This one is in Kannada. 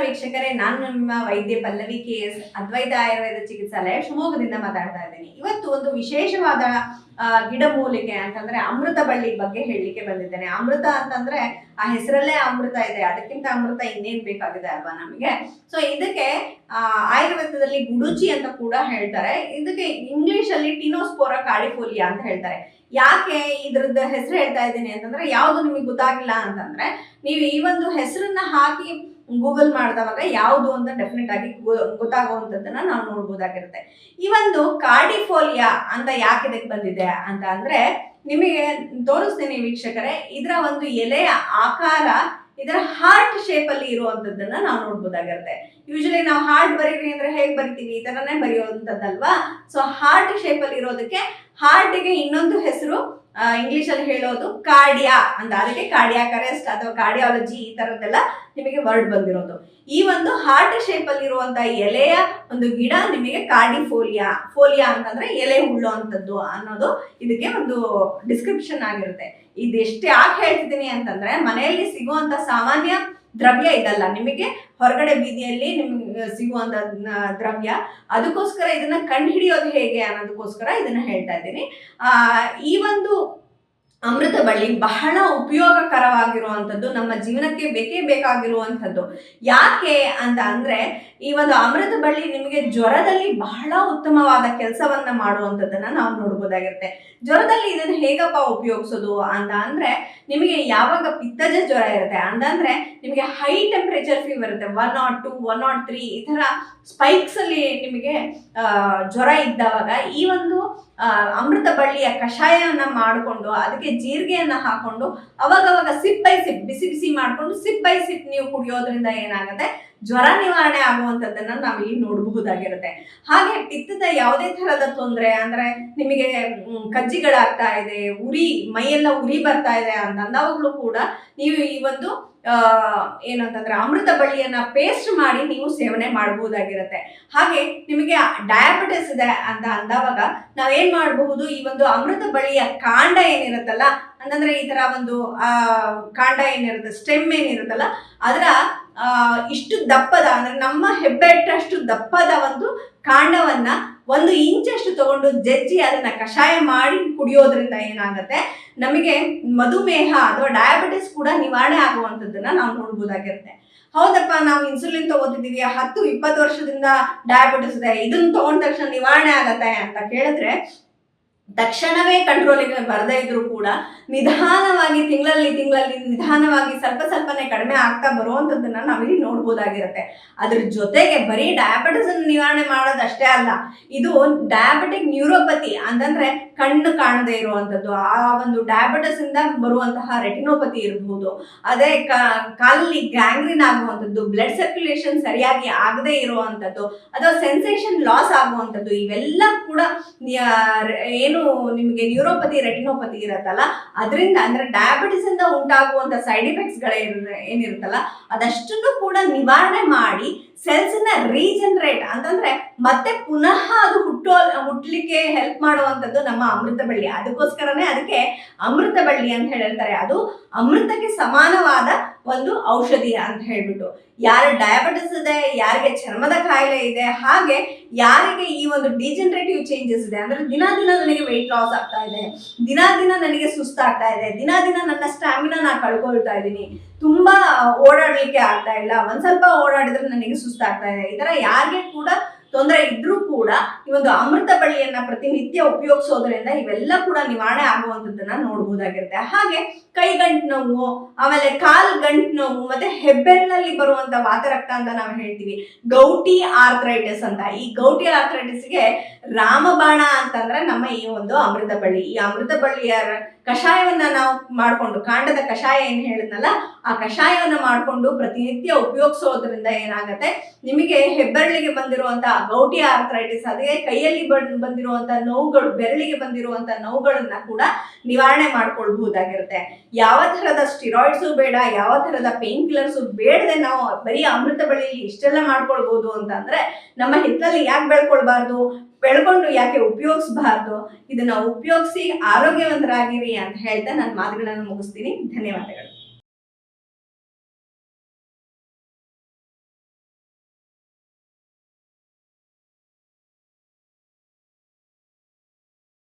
ವೀಕ್ಷಕರೇ, ನಾನು ನಿಮ್ಮ ವೈದ್ಯ ಪಲ್ಲವಿ KS ಅದ್ವೈತ ಆಯುರ್ವೇದ ಚಿಕಿತ್ಸಾಲಯ ಶಿವಮೊಗ್ಗದಿಂದ ಮಾತಾಡ್ತಾ ಇದ್ದೀನಿ. ಇವತ್ತು ಒಂದು ವಿಶೇಷವಾದ ಗಿಡಮೂಲಿಕೆ ಅಂತಂದ್ರೆ ಅಮೃತ ಬಳ್ಳಿ ಬಗ್ಗೆ ಹೇಳಲಿಕ್ಕೆ ಬಂದಿದ್ದೇನೆ. ಅಮೃತ ಅಂತಂದ್ರೆ ಆ ಹೆಸರಲ್ಲೇ ಅಮೃತ ಇದೆ, ಅದಕ್ಕಿಂತ ಅಮೃತ ಇನ್ನೇನ್ ಬೇಕಾಗಿದೆ ಅಲ್ವಾ ನಮಗೆ. ಸೊ ಇದಕ್ಕೆ ಆಯುರ್ವೇದದಲ್ಲಿ ಗುಡುಚಿ ಅಂತ ಕೂಡ ಹೇಳ್ತಾರೆ. ಇದಕ್ಕೆ ಇಂಗ್ಲಿಷ್ ಅಲ್ಲಿ ಟಿನೋಸ್ಪೋರಾ ಕಾರ್ಡಿಫೋಲಿಯಾ ಅಂತ ಹೇಳ್ತಾರೆ. ಯಾಕೆ ಇದ್ರದ್ದು ಹೆಸರು ಹೇಳ್ತಾ ಇದ್ದೀನಿ ಅಂತಂದ್ರೆ, ಯಾವುದು ನಿಮಗೆ ಗೊತ್ತಾಗಿಲ್ಲ ಅಂತಂದ್ರೆ ನೀವು ಈ ಒಂದು ಹೆಸರನ್ನ ಹಾಕಿ ಗೂಗಲ್ ಮಾಡಿದವಾಗ ಯಾವುದು ಅಂತ ಡೆಫಿನೆಟ್ ಆಗಿ ಗೊತ್ತಾಗುವಂಥದ್ದನ್ನ ನಾವು ನೋಡ್ಬೋದಾಗಿರುತ್ತೆ. ಈ ಒಂದು ಕಾರ್ಡಿಫೋಲಿಯಾ ಅಂತ ಯಾಕೆ ಇದಕ್ಕೆ ಬಂದಿದೆ ಅಂತ ಅಂದ್ರೆ ನಿಮಗೆ ತೋರಿಸ್ತೀನಿ ವೀಕ್ಷಕರೇ. ಇದರ ಒಂದು ಎಲೆಯ ಆಕಾರ ಇದರ ಹಾರ್ಟ್ ಶೇಪ್ ಅಲ್ಲಿ ಇರುವಂತದ್ದನ್ನ ನಾವು ನೋಡ್ಬೋದಾಗಿರುತ್ತೆ. ಯೂಶಲಿ ನಾವು ಹಾರ್ಟ್ ಬರೀರಿ ಅಂದ್ರೆ ಹೇಗೆ ಬರಿತೀವಿ, ಈ ತರನೇ ಬರೆಯುವಂಥದ್ದಲ್ವಾ. ಸೊ ಹಾರ್ಟ್ ಶೇಪ್ ಅಲ್ಲಿ ಇರೋದಕ್ಕೆ ಹಾರ್ಟಿಗೆ ಇನ್ನೊಂದು ಹೆಸರು ಇಂಗ್ಲಿಷ್ ಅಲ್ಲಿ ಹೇಳೋದು ಕಾರ್ಡಿಯಾ ಅಂತ. ಅದಕ್ಕೆ ಕಾರ್ಡಿಯಾಕ್ ಅರೆಸ್ಟ್ ಅಥವಾ ಕಾರ್ಡಿಯಾಲಜಿ ಈ ತರದ್ದೆಲ್ಲ ನಿಮಗೆ ವರ್ಡ್ ಬಂದಿರೋದು. ಈ ಒಂದು ಹಾರ್ಟ್ ಶೇಪ್ ಅಲ್ಲಿ ಇರುವಂತಹ ಎಲೆಯ ಒಂದು ಗಿಡ ನಿಮಗೆ ಕಾರ್ಡಿಫೋಲಿಯಾ. ಫೋಲಿಯಾ ಅಂತಂದ್ರೆ ಎಲೆ ಉಳ್ಳೋಂಥದ್ದು ಅನ್ನೋದು ಇದಕ್ಕೆ ಒಂದು ಡಿಸ್ಕ್ರಿಪ್ಷನ್ ಆಗಿರುತ್ತೆ. ಇದೆಷ್ಟು ಯಾಕೆ ಹೇಳ್ತಿದ್ದೀನಿ ಅಂತಂದ್ರೆ, ಮನೆಯಲ್ಲಿ ಸಿಗುವಂತ ಸಾಮಾನ್ಯ ದ್ರವ್ಯ ಇದಲ್ಲ, ನಿಮಗೆ ಹೊರಗಡೆ ಬೀದಿಯಲ್ಲಿ ನಿಮ್ಗೆ ಸಿಗುವಂತ ದ್ರವ್ಯ. ಅದಕ್ಕೋಸ್ಕರ ಇದನ್ನ ಕಂಡು ಹಿಡಿಯೋದು ಹೇಗೆ ಅನ್ನೋದಕ್ಕೋಸ್ಕರ ಇದನ್ನ ಹೇಳ್ತಾ ಇದ್ದೀನಿ. ಈ ಒಂದು ಅಮೃತ ಬಳ್ಳಿ ಬಹಳ ಉಪಯೋಗಕರವಾಗಿರುವಂಥದ್ದು, ನಮ್ಮ ಜೀವನಕ್ಕೆ ಬೇಕೇ ಬೇಕಾಗಿರುವಂಥದ್ದು. ಯಾಕೆ ಅಂತ ಅಂದ್ರೆ, ಈ ಒಂದು ಅಮೃತ ಬಳ್ಳಿ ನಿಮಗೆ ಜ್ವರದಲ್ಲಿ ಬಹಳ ಉತ್ತಮವಾದ ಕೆಲಸವನ್ನ ಮಾಡುವಂಥದ್ದನ್ನ ನಾವು ನೋಡ್ಬೋದಾಗಿರುತ್ತೆ. ಜ್ವರದಲ್ಲಿ ಇದನ್ನ ಹೇಗಪ್ಪ ಉಪಯೋಗಿಸೋದು ಅಂತ ಅಂದ್ರೆ, ನಿಮಗೆ ಯಾವಾಗ ಪಿತ್ತಜ ಜ್ವರ ಇರುತ್ತೆ ಅಂತಂದ್ರೆ ನಿಮಗೆ ಹೈ ಟೆಂಪರೇಚರ್ ಫೀವರ್ ಇರುತ್ತೆ, 102, 103 ಈ ತರ ಸ್ಪೈಕ್ಸ್ ಅಲ್ಲಿ ನಿಮಗೆ ಜ್ವರ ಇದ್ದವಾಗ ಈ ಒಂದು ಅಮೃತ ಬಳ್ಳಿಯ ಕಷಾಯವನ್ನ ಮಾಡಿಕೊಂಡು ಅದಕ್ಕೆ ಜೀರಿಗೆಯನ್ನ ಹಾಕೊಂಡು ಅವಾಗವಾಗ ಸಿಪ್ ಬೈ ಸಿಪ್ ಬಿಸಿ ಬಿಸಿ ಮಾಡ್ಕೊಂಡು ಸಿಪ್ ಬೈ ಸಿಪ್ ನೀವು ಕುಡಿಯೋದ್ರಿಂದ ಏನಾಗುತ್ತೆ, ಜ್ವರ ನಿವಾರಣೆ ಆಗುವಂಥದ್ದನ್ನ ನಾವಿಲ್ಲಿ ನೋಡಬಹುದಾಗಿರುತ್ತೆ. ಹಾಗೆ ಪಿತ್ತದ ಯಾವುದೇ ತರಹದ ತೊಂದರೆ ಅಂದ್ರೆ, ನಿಮಗೆ ಕಜ್ಜಿಗಳಾಗ್ತಾ ಇದೆ, ಉರಿ ಮೈಯೆಲ್ಲ ಉರಿ ಬರ್ತಾ ಇದೆ ಅಂತಂದವಾಗ್ಲೂ ಕೂಡ ನೀವು ಈ ಒಂದು ಏನಂತಂದ್ರೆ ಅಮೃತ ಬಳ್ಳಿಯನ್ನ ಪೇಸ್ಟ್ ಮಾಡಿ ನೀವು ಸೇವನೆ ಮಾಡಬಹುದಾಗಿರುತ್ತೆ. ಹಾಗೆ ನಿಮಗೆ ಡಯಾಬಿಟಿಸ್ ಇದೆ ಅಂತ ಅಂದವಾಗ ನಾವೇನ್ ಮಾಡಬಹುದು, ಈ ಒಂದು ಅಮೃತ ಬಳ್ಳಿಯ ಕಾಂಡ ಏನಿರುತ್ತಲ್ಲ, ಅಂತಂದ್ರೆ ಈ ತರ ಒಂದು ಕಾಂಡ ಏನಿರುತ್ತೆ, ಸ್ಟೆಮ್ ಏನಿರುತ್ತಲ್ಲ, ಅದರ ಇಷ್ಟು ದಪ್ಪದ ಅಂದ್ರೆ ನಮ್ಮ ಹೆಬ್ಬೆಟ್ಟಷ್ಟು ದಪ್ಪದ ಒಂದು ಕಾಂಡವನ್ನ 1 ಇಂಚಷ್ಟು ತಗೊಂಡು ಜಜ್ಜಿ ಅದನ್ನ ಕಷಾಯ ಮಾಡಿ ಕುಡಿಯೋದ್ರಿಂದ ಏನಾಗುತ್ತೆ, ನಮಗೆ ಮಧುಮೇಹ ಅಥವಾ ಡಯಾಬಿಟಿಸ್ ಕೂಡ ನಿವಾರಣೆ ಆಗುವಂಥದ್ದನ್ನ ನಾವು ನೋಡ್ಬೋದಾಗಿರುತ್ತೆ. ಹೌದಪ್ಪ, ನಾವು ಇನ್ಸುಲಿನ್ ತಗೋತಿದ್ದೀವಿ, 10-20 ವರ್ಷದಿಂದ ಡಯಾಬಿಟಿಸ್ ಇದೆ, ಇದನ್ನ ತಗೊಂಡ ತಕ್ಷಣ ನಿವಾರಣೆ ಆಗತ್ತೆ ಅಂತ ಕೇಳಿದ್ರೆ, ತಕ್ಷಣವೇ ಕಂಟ್ರೋಲಿಗೆ ಬರದೇ ಇದ್ರು ಕೂಡ ನಿಧಾನವಾಗಿ ತಿಂಗಳಲ್ಲಿ ನಿಧಾನವಾಗಿ ಸ್ವಲ್ಪನೇ ಕಡಿಮೆ ಆಗ್ತಾ ಬರುವಂಥದ್ದನ್ನ ನಾವಿಲ್ಲಿ ನೋಡ್ಬೋದಾಗಿರುತ್ತೆ. ಅದ್ರ ಜೊತೆಗೆ ಬರೀ ಡಯಾಬಿಟಿಸ್ ಅನ್ನು ನಿವಾರಣೆ ಮಾಡೋದಷ್ಟೇ ಅಲ್ಲ, ಇದು ಡಯಾಬಿಟಿಕ್ ನ್ಯೂರೋಪತಿ ಅಂತಂದ್ರೆ ಕಣ್ಣು ಕಾಣದೇ ಇರುವಂಥದ್ದು, ಆ ಒಂದು ಡಯಾಬಿಟಿಸ್ ಇಂದ ಬರುವಂತಹ ರೆಟಿನೋಪತಿ ಇರಬಹುದು, ಅದೇ ಕಾಲಲ್ಲಿ ಗ್ಯಾಂಗ್ರೀನ್ ಆಗುವಂಥದ್ದು, ಬ್ಲಡ್ ಸರ್ಕ್ಯುಲೇಷನ್ ಸರಿಯಾಗಿ ಆಗದೆ ಇರುವಂಥದ್ದು, ಅಥವಾ ಸೆನ್ಸೇಷನ್ ಲಾಸ್ ಆಗುವಂಥದ್ದು, ಇವೆಲ್ಲ ಕೂಡ ಏನು ನಿಮಗೆ ನ್ಯೂರೋಪತಿ ರೆಟಿನೋಪತಿ ಇರತ್ತಲ್ಲ, ಅದರಿಂದ ಅಂದ್ರೆ ಡಯಾಬಿಟಿಸ್ ಇಂದ ಉಂಟಾಗುವಂತ ಸೈಡ್ ಎಫೆಕ್ಟ್ಸ್ ಏನಿರುತ್ತಲ್ಲ ಅದಷ್ಟನ್ನು ಕೂಡ ನಿವಾರಣೆ ಮಾಡಿ ಸೆಲ್ಸ್ ನ ರೀಜನರೇಟ್ ಅಂತಂದ್ರೆ ಮತ್ತೆ ಪುನಃ ಅದು ಹುಟ್ಟಲಿಕ್ಕೆ ಹೆಲ್ಪ್ ಮಾಡುವಂಥದ್ದು ನಮ್ಮ ಅಮೃತ ಬಳ್ಳಿ. ಅದಕ್ಕೋಸ್ಕರನೇ ಅದಕ್ಕೆ ಅಮೃತ ಬಳ್ಳಿ ಅಂತ ಹೇಳಿರ್ತಾರೆ. ಅದು ಅಮೃತಕ್ಕೆ ಸಮಾನವಾದ ಒಂದು ಔಷಧಿ ಅಂತ ಹೇಳ್ಬಿಟ್ಟು, ಯಾರು ಡಯಾಬಿಟಿಸ್ ಇದೆ, ಯಾರಿಗೆ ಚರ್ಮದ ಕಾಯಿಲೆ ಇದೆ, ಹಾಗೆ ಯಾರಿಗೆ ಈ ಒಂದು ಡಿಜನರೇಟಿವ್ ಚೇಂಜಸ್ ಇದೆ ಅಂದ್ರೆ ದಿನ ನನಗೆ ವೆಯ್ಟ್ ಲಾಸ್ ಆಗ್ತಾ ಇದೆ, ದಿನ ನನಗೆ ಸುಸ್ತಾಗ್ತಾ ಇದೆ, ದಿನ ನನ್ನ ಸ್ಟ್ಯಾಮಿನಾ ನಾನು ಕಳ್ಕೊಳ್ತಾ ಇದ್ದೀನಿ, ತುಂಬಾ ಓಡಾಡ್ಲಿಕ್ಕೆ ಆಗ್ತಾ ಇಲ್ಲ, ಒಂದ್ ಸ್ವಲ್ಪ ಓಡಾಡಿದ್ರೆ ನನಗೆ ಸುಸ್ತಾಗ್ತಾ ಇದೆ, ಈ ತರ ಯಾರಿಗೆ ಕೂಡ ತೊಂದರೆ ಇದ್ರೂ ಕೂಡ ಈ ಒಂದು ಅಮೃತ ಬಳ್ಳಿಯನ್ನ ಪ್ರತಿನಿತ್ಯ ಉಪಯೋಗಿಸೋದ್ರಿಂದ ಇವೆಲ್ಲ ಕೂಡ ನಿವಾರಣೆ ಆಗುವಂಥದ್ದನ್ನ ನೋಡ್ಬೋದಾಗಿರುತ್ತೆ. ಹಾಗೆ ಕೈ ಗಂಟು ನೋವು, ಆಮೇಲೆ ಕಾಲ್ ಗಂಟು ನೋವು, ಮತ್ತೆ ಹೆಬ್ಬೆರಳಲ್ಲಿ ಬರುವಂತ ವಾತರಕ್ತ ಅಂತ ನಾವು ಹೇಳ್ತೀವಿ, ಗೌಟಿ ಆರ್ಥರೈಟಿಸ್ ಅಂತ. ಈ ಗೌಟಿ ಆರ್ಥರೈಟಿಸ್ಗೆ ರಾಮಬಾಣ ಅಂತಂದ್ರೆ ನಮ್ಮ ಈ ಒಂದು ಅಮೃತ ಬಳ್ಳಿ. ಈ ಅಮೃತ ಬಳ್ಳಿಯ ಕಷಾಯವನ್ನ ನಾವು ಮಾಡ್ಕೊಂಡು, ಕಾಂಡದ ಕಷಾಯ ಏನ್ ಹೇಳಿದ್ನಲ್ಲ, ಆ ಕಷಾಯವನ್ನ ಮಾಡ್ಕೊಂಡು ಪ್ರತಿನಿತ್ಯ ಉಪಯೋಗಿಸೋದ್ರಿಂದ ಏನಾಗತ್ತೆ, ನಿಮಗೆ ಹೆಬ್ಬೆರಳಿಗೆ ಬಂದಿರುವಂತ ಗೌಟಿ ಆರ್ಥರೈಟಿಸ್, ಅದೇ ಕೈಯಲ್ಲಿ ಬಂದಿರುವಂತ ನೋವುಗಳು, ಬೆರಳಿಗೆ ಬಂದಿರುವಂತ ನೋವುಗಳನ್ನ ಕೂಡ ನಿವಾರಣೆ ಮಾಡ್ಕೊಳ್ಬಹುದಾಗಿರುತ್ತೆ. ಯಾವ ತರದ ಸ್ಟಿರಾಯ್ಡ್ಸು ಬೇಡ, ಯಾವ ತರದ ಪೇನ್ ಕಿಲ್ಲರ್ಸು ಬೇಡದೆ ನಾವು ಬರೀ ಅಮೃತ ಬಳ್ಳಿಯಲ್ಲಿ ಇಷ್ಟೆಲ್ಲ ಮಾಡ್ಕೊಳ್ಬಹುದು ಅಂತಂದ್ರೆ ನಮ್ಮ ಹಿತ್ತಲ್ಲಿ ಯಾಕೆ ಬೆಳ್ಕೊಂಡು ಯಾಕೆ ಉಪಯೋಗಿಸಬಾರ್ದು? ಇದನ್ನ ಉಪಯೋಗಿಸಿ ಆರೋಗ್ಯವಂತರಾಗಿರಿ ಅಂತ ಹೇಳ್ತಾ ನನ್ನ ಮಾತುಗಳನ್ನು ಮುಗಿಸ್ತೀನಿ. ಧನ್ಯವಾದಗಳು.